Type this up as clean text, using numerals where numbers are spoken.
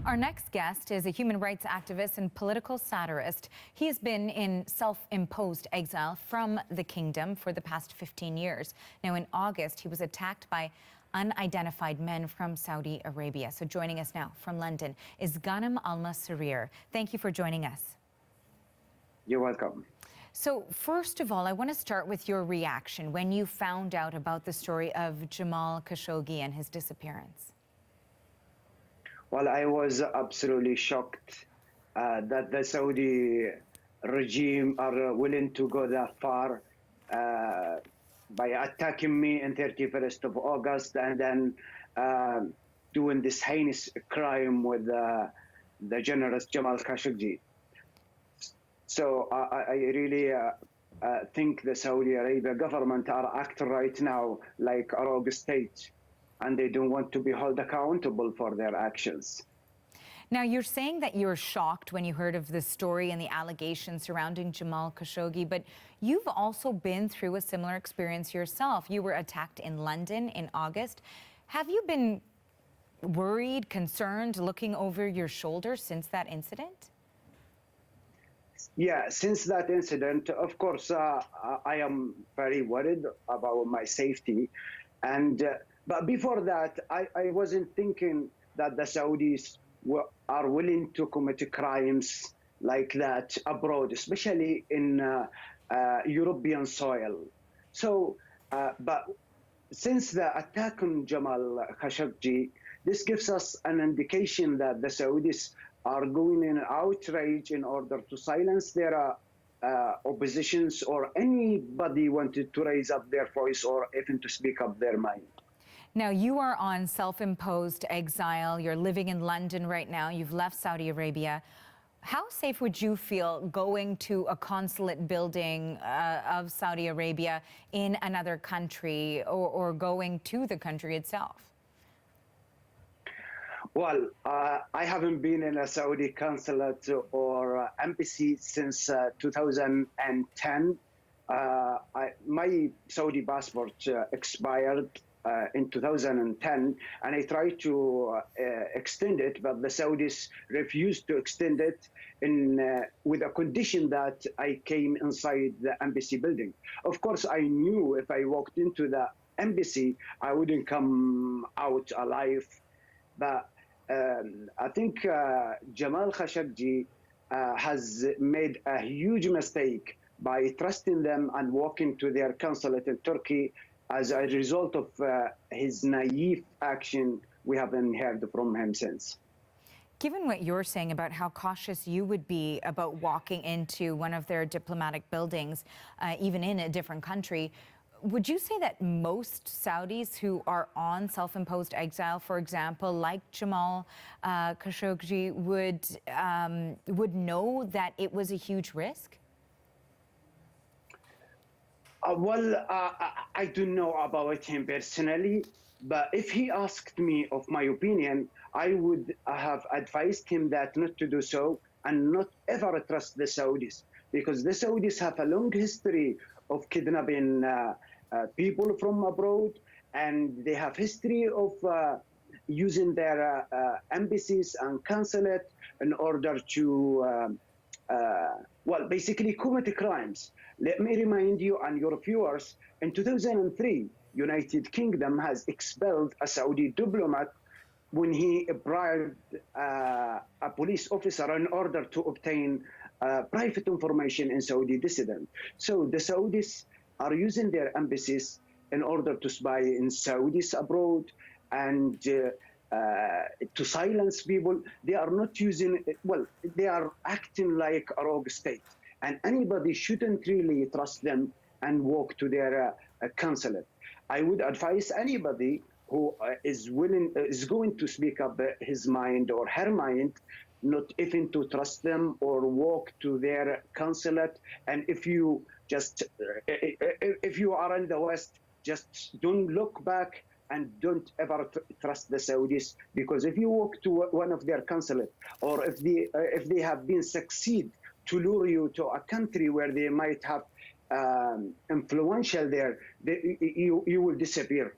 Our next guest is a human rights activist and political satirist. He has been in self-imposed exile from the kingdom for the past 15 years. Now, in August, he was attacked by unidentified men from Saudi Arabia. So joining us now from London is Ghanem Al Masarir. Thank you for joining us. You're welcome. So first of all, I want to start with your reaction when you found out about the story of Jamal Khashoggi and his disappearance. Well, I was absolutely shocked that the Saudi regime are willing to go that far by attacking me on 31st of August and then doing this heinous crime with the journalist Jamal Khashoggi. So I really think the Saudi Arabia government are acting right now like a rogue state, and they don't want to be held accountable for their actions. Now, you're saying that you're shocked when you heard of the story and the allegations surrounding Jamal Khashoggi, but you've also been through a similar experience yourself. You were attacked in London in August. Have you been worried, concerned, looking over your shoulder since that incident? Yeah, since that incident, of course, I am very worried about my safety. But before that, I wasn't thinking that the Saudis are willing to commit crimes like that abroad, especially in European soil. So, but since the attack on Jamal Khashoggi, this gives us an indication that the Saudis are going in outrage in order to silence their oppositions or anybody wanted to raise up their voice or even to speak up their mind. Now, you are on self-imposed exile. You're living in London right now. You've left Saudi Arabia. How safe would you feel going to a consulate building of Saudi Arabia in another country or going to the country itself? Well, I haven't been in a Saudi consulate or embassy since 2010. My Saudi passport expired in 2010, and I tried to extend it, but the Saudis refused to extend it with a condition that I came inside the embassy building. Of course, I knew if I walked into the embassy, I wouldn't come out alive. But I think Jamal Khashoggi has made a huge mistake by trusting them and walking to their consulate in Turkey. As a result of his naive action, we haven't heard from him since. Given what you're saying about how cautious you would be about walking into one of their diplomatic buildings, even in a different country, would you say that most Saudis who are on self-imposed exile, for example, like Jamal Khashoggi, would know that it was a huge risk? I don't know about him personally, but if he asked me of my opinion, I would have advised him that not to do so and not ever trust the Saudis, because the Saudis have a long history of kidnapping people from abroad, and they have history of using their embassies and consulate in order to, basically commit crimes. Let me remind you and your viewers, in 2003, United Kingdom has expelled a Saudi diplomat when he bribed a police officer in order to obtain private information in Saudi dissident. So the Saudis are using their embassies in order to spy in Saudis abroad and to silence people. They are not using, they are acting like a rogue state. And anybody shouldn't really trust them and walk to their consulate. I would advise anybody who is going to speak up his mind or her mind, not even to trust them or walk to their consulate. And if you are in the West, just don't look back and don't ever trust the Saudis, because if you walk to one of their consulate, or if they have been succeed to lure you to a country where they might have influential there, you will disappear.